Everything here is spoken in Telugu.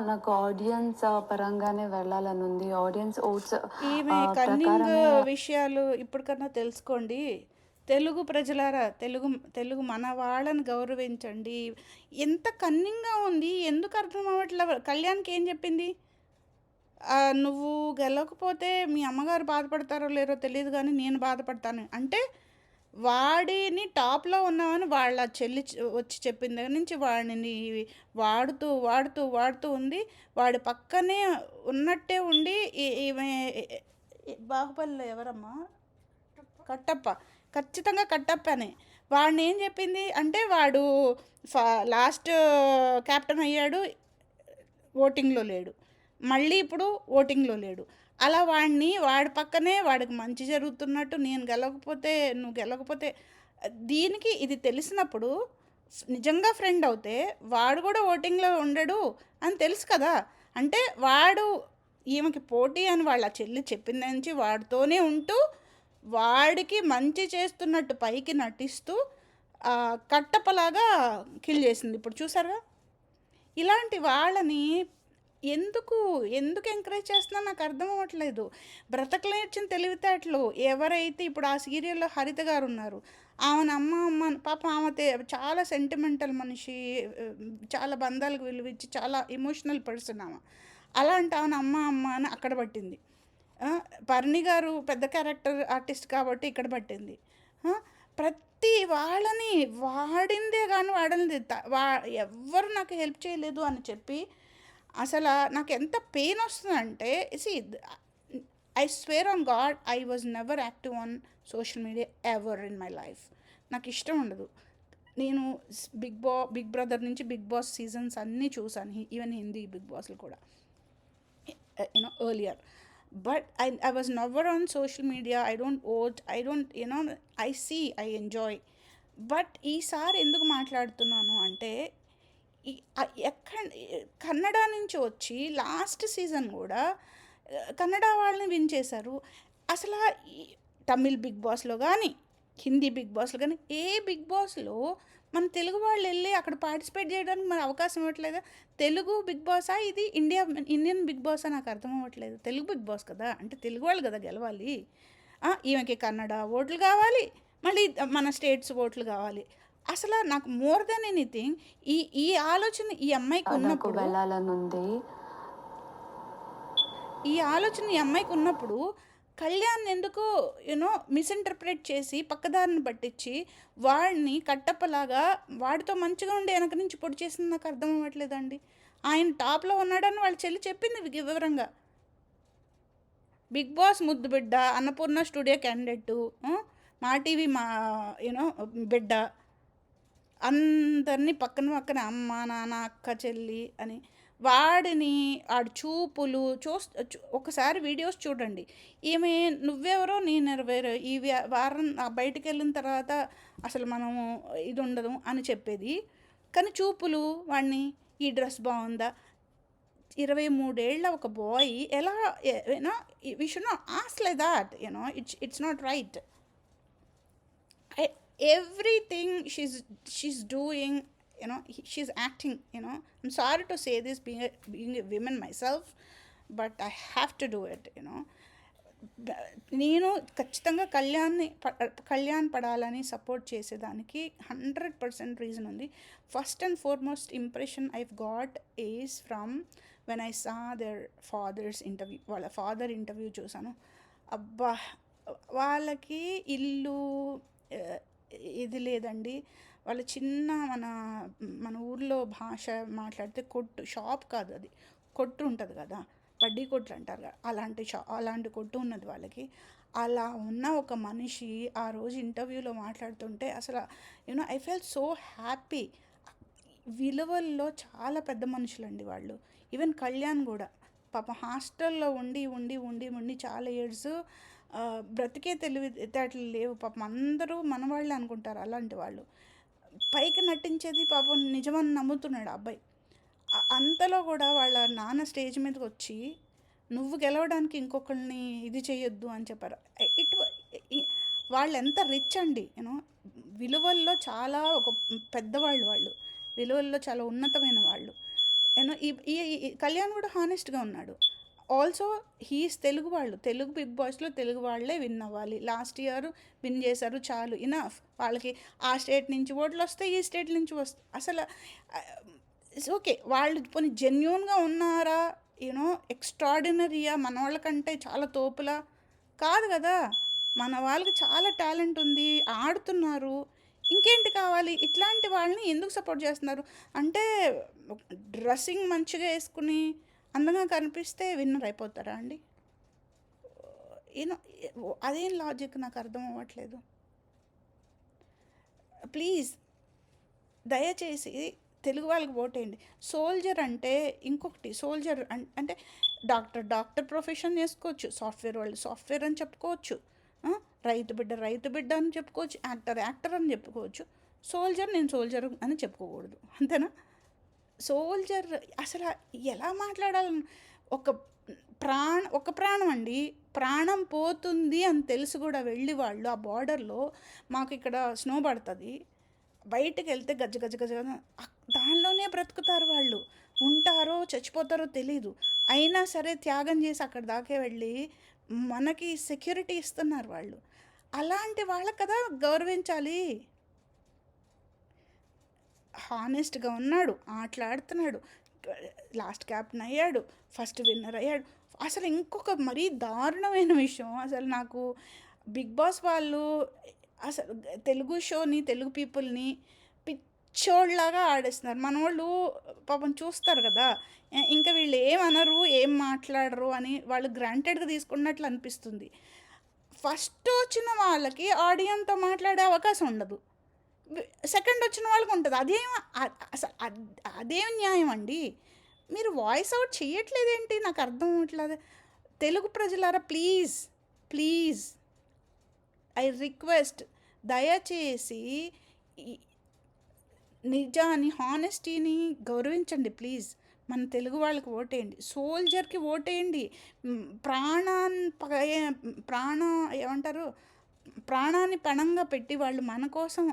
నాకు ఆడియన్స్ పరంగానే వెళ్ళాలనుంది. ఆడియన్స్ ఓట్స్ ఈమె కన్నింగ్ ప్రకారమే విషయాలు ఇప్పటికన్నా తెలుసుకోండి. తెలుగు ప్రజలారా, తెలుగు తెలుగు మన వాళ్ళని గౌరవించండి. ఎంత కన్నింగ్‌గా ఉంది. ఎందుకు అర్థం అవ్వట్ల కళ్యాణ్‌కి ఏం చెప్పింది? నువ్వు గెలవకపోతే మీ అమ్మగారు బాధపడతారో లేరో తెలీదు గానీ నేను బాధపడతాను. అంటే వాడిని టాప్‌లో ఉన్నామని వాళ్ళ చెల్లి వచ్చి చెప్పిన దగ్గర నుంచి వాడిని వాడుతూ, వాడుతూ, వాడుతూ ఉంది. వాడి పక్కనే ఉన్నట్టే ఉండి ఈమె 'బాహుబలిలో' ఎవరమ్మా? కట్టప్ప. ఖచ్చితంగా కట్టప్పనే. వాడినేం చెప్పింది అంటే వాడు ఫ లాస్ట్ కెప్టెన్ అయ్యాడు. ఓటింగ్‌లో లేడు. మళ్ళీ ఇప్పుడు ఓటింగ్‌లో లేడు. అలా వాడి పక్కనే వాడికి మంచి జరుగుతున్నట్టు నువ్వు గెలవకపోతే దీనికి ఇది తెలిసినప్పుడు నిజంగా ఫ్రెండ్ అవుతే వాడు కూడా ఓటింగ్‌లో ఉండడు అని తెలుసు కదా! అంటే వాడు ఈమెకి పోటీ అని వాళ్ళ చెల్లి చెప్పిన నుంచి వాడితోనే ఉంటూ వాడికి మంచి చేస్తున్నట్టు పైకి నటిస్తూ కట్టప్పలాగా కిల్ చేసింది. ఇప్పుడు చూసారుగా? ఇలాంటి వాళ్ళని ఎందుకు ఎందుకు ఎంకరేజ్ చేస్తున్నా నాకు అర్థం అవ్వట్లేదు. బ్రతకలేర్చిన తెలివితేటలు ఎవరైతే ఇప్పుడు ఆ సీరియల్‌లో హరిత గారు ఉన్నారు. ఆమెను అమ్మ అమ్మ అని పాపం ఆమె చాలా సెంటిమెంటల్ మనిషి. చాలా బంధాలకు విలువిచ్చి చాలా ఎమోషనల్ పర్సన్ ఆమె. అలాంటి ఆమెను అమ్మ అమ్మ అని అక్కడ పట్టింది. భరణి గారు పెద్ద క్యారెక్టర్ ఆర్టిస్ట్ కాబట్టి ఇక్కడ పట్టింది. ప్రతి వాళ్ళని వాడిందే కానీ వాడనిది ఎవ్వరు నాకు హెల్ప్ చేయలేదు అని చెప్పి అసలు నాకు ఎంత పెయిన్ వస్తుందంటే see I swear on God I was never active on social media ever in my life. నాకు ఇష్టం ఉండదు. నేను బిగ్ బ్రదర్ నుంచి బిగ్ బాస్ సీజన్స్ అన్నీ చూసాను. ఈవెన్ హిందీ బిగ్ బాస్లు కూడా earlier, but I was never on social media. I don't vote, I don't, I see, I enjoy. But ఈసారి ఎందుకు మాట్లాడుతున్నాను అంటే ఎక్కడ కన్నడ నుంచి వచ్చి లాస్ట్ సీజన్ కూడా కన్నడ వాళ్ళని విన్ చేశారు. అసలు తమిళ్ బిగ్ బాస్లో కానీ హిందీ బిగ్ బాస్లో కానీ ఏ బిగ్ బాస్లో మన తెలుగు వాళ్ళు వెళ్ళి అక్కడ పార్టిసిపేట్ చేయడానికి మన అవకాశం ఇవ్వట్లేదా? తెలుగు బిగ్ బాసా ఇది ఇండియన్ బిగ్ బాసా నాకు అర్థం అవ్వట్లేదు. తెలుగు బిగ్ బాస్ కదా, అంటే తెలుగు వాళ్ళు కదా గెలవాలి. ఈమెకి కన్నడ ఓట్లు కావాలి, మళ్ళీ మన స్టేట్స్ ఓట్లు కావాలి. అసలు నాకు మోర్ దెన్ ఎనీథింగ్ ఈ ఆలోచన ఈ అమ్మాయికి నాకు ఉన్నప్పుడు వెళ్ళాలనుంది. కళ్యాణ్ ఎందుకు మిస్ఇంటర్ప్రిట్ చేసి పక్కదారిని పట్టించి వాడిని కట్టప్పలాగా వాడితో మంచిగా ఉండి వెనక నుంచి పొడి చేసింది నాకు అర్థం అవ్వట్లేదండి. ఆయన టాప్లో ఉన్నాడని వాళ్ళ చెల్లి చెప్పింది వివరంగా. బిగ్ బాస్ ముద్దు బిడ్డ, అన్నపూర్ణ స్టూడియో క్యాండిడేట్, మా టీవీ బిడ్డ, అందరినీ పక్కన అమ్మ నాన్న అక్క చెల్లి అని వాడిని ఆడి చూపులు ఒకసారి వీడియోస్ చూడండి. ఈమె నువ్వెవరో నేనెవరో ఈ వారం బయటికి వెళ్ళిన తర్వాత అసలు మనము ఇది ఉండదు అని చెప్పేది. కానీ చూపులు వాడిని ఈ డ్రెస్ బాగుందా, 23 ఏళ్ళ ఒక బాయ్ ఎలా we should not ask like that, it's not right. Everything she's doing, she's acting. I'm sorry to say this, being a woman myself, but I have to do it. నేను ఖచ్చితంగా కళ్యాణ్ పడాలని సపోర్ట్ చేసేదానికి 100% రీజన్ ఉంది. First and foremost impression I've got is from when I saw their father's interview. వాళ్ళ ఫాదర్ ఇంటర్వ్యూ చూసాను. అబ్బా, వాళ్ళకి ఇల్లు ఇది లేదండి. వాళ్ళ చిన్న మన ఊర్లో భాష మాట్లాడితే కొట్టు, షాప్ కాదు అది, కొట్టు ఉంటుంది కదా, వడ్డీ కొట్లు అంటారు కదా, అలాంటి కొట్టు ఉన్నది వాళ్ళకి. అలా ఉన్న ఒక మనిషి ఆ రోజు ఇంటర్వ్యూలో మాట్లాడుతుంటే అసలు ఐ ఫెల్ సో హ్యాపీ. విలువల్లో చాలా పెద్ద మనుషులండి వాళ్ళు. ఈవెన్ కళ్యాణ్ కూడా పాప హాస్టల్లో ఉండి ఉండి ఉండి ఉండి చాలా ఇయర్స్ బ్రతికే తెలివితేటలు లేవు పాపం. అందరూ మనవాళ్ళే అనుకుంటారు అలాంటి వాళ్ళు. పైకి నటించేది పాపం నిజమని నమ్ముతున్నాడు అబ్బాయి. అంతలో కూడా వాళ్ళ నాన్న స్టేజ్ మీదకి వచ్చి నువ్వు గెలవడానికి ఇంకొకరిని ఇది చేయొద్దు అని చెప్పారు. వాళ్ళు ఎంత రిచ్ అండి, విలువల్లో చాలా ఒక పెద్దవాళ్ళు, వాళ్ళు విలువల్లో చాలా ఉన్నతమైన వాళ్ళు. యూనో ఈ కళ్యాణ్ కూడా హానెస్ట్గా ఉన్నాడు. ఆల్సో హీస్ తెలుగు వాళ్ళు, తెలుగు బిగ్ బాస్లో తెలుగు వాళ్ళే విన్ అవ్వాలి. లాస్ట్ ఇయర్ విన్ చేశారు, చాలు ఇనఫ్. వాళ్ళకి ఆ స్టేట్ నుంచి ఓట్లు వస్తాయి, ఈ స్టేట్ నుంచి వస్తాయి. అసలు ఓకే, వాళ్ళు పోనీ జెన్యున్గా ఉన్నారా, యూనో ఎక్స్ట్రాడినరీయా, మన వాళ్ళకంటే చాలా తోపులా కాదు కదా. మన వాళ్ళకి చాలా టాలెంట్ ఉంది, ఆడుతున్నారు, ఇంకేంటి కావాలి? ఇట్లాంటి వాళ్ళని ఎందుకు సపోర్ట్ చేస్తున్నారు? అంటే డ్రెస్సింగ్ మంచిగా వేసుకుని అందంగా కనిపిస్తే విన్నర్ అయిపోతారా అండి? యూనో అదేం లాజిక్ నాకు అర్థం అవ్వట్లేదు. ప్లీజ్ దయచేసి తెలుగు వాళ్ళకి ఓటేయండి. సోల్జర్ అంటే ఇంకొకటి, సోల్జర్ అంటే డాక్టర్ ప్రొఫెషన్ చేసుకోవచ్చు, సాఫ్ట్వేర్ వాళ్ళు సాఫ్ట్వేర్ అని చెప్పుకోవచ్చు, రైతు బిడ్డ అని చెప్పుకోవచ్చు, యాక్టర్ అని చెప్పుకోవచ్చు. సోల్జర్ నేను సోల్జర్ అని చెప్పుకోకూడదు, అంతేనా? సోల్జర్ అసలు ఎలా మాట్లాడాలి? ఒక ఒక ప్రాణం అండి, ప్రాణం పోతుంది అని తెలుసు కూడా వెళ్ళి వాళ్ళు ఆ బార్డర్లో, మాకు ఇక్కడ స్నో పడుతుంది, బయటకు వెళ్తే గజ గజ గజ దానిలోనే బ్రతుకుతారు వాళ్ళు. ఉంటారో చచ్చిపోతారో తెలీదు, అయినా సరే త్యాగం చేసి అక్కడ దాకే వెళ్ళి మనకి సెక్యూరిటీ ఇస్తున్నారు వాళ్ళు. అలాంటి వాళ్ళకి కదా గౌరవించాలి. హానెస్ట్గా ఉన్నాడు, ఆటలాడుతున్నాడు, లాస్ట్ క్యాప్టెన్ అయ్యాడు, ఫస్ట్ విన్నర్ అయ్యాడు. అసలు ఇంకొక మరీ దారుణమైన విషయం, అసలు నాకు బిగ్ బాస్ వాళ్ళు అసలు తెలుగు షోని, తెలుగు పీపుల్ని పిచ్చోళ్ళలాగా ఆడేస్తున్నారు. మన వాళ్ళు పాపం చూస్తారు కదా, ఇంకా వీళ్ళు ఏమనరు, ఏం మాట్లాడరు అని వాళ్ళు గ్రాంటెడ్గా తీసుకున్నట్లు అనిపిస్తుంది. ఫస్ట్ వచ్చిన వాళ్ళకి ఆడియన్స్తో మాట్లాడే అవకాశం ఉండదు, సెకండ్ వచ్చిన వాళ్ళకి ఉంటుంది. అసలు అదేం న్యాయం అండి? మీరు వాయిస్ అవుట్ చేయట్లేదేంటి? నాకు అర్థం అవ్వట్లేదు. తెలుగు ప్రజలారా ప్లీజ్ ప్లీజ్ ఐ రిక్వెస్ట్, దయచేసి నిజాన్ని, హానెస్టీని గౌరవించండి ప్లీజ్. మన తెలుగు వాళ్ళకి ఓటేయండి, సోల్జర్కి ఓటేయండి. ఏమంటారు, ప్రాణాన్ని పణంగా పెట్టి వాళ్ళు మన కోసం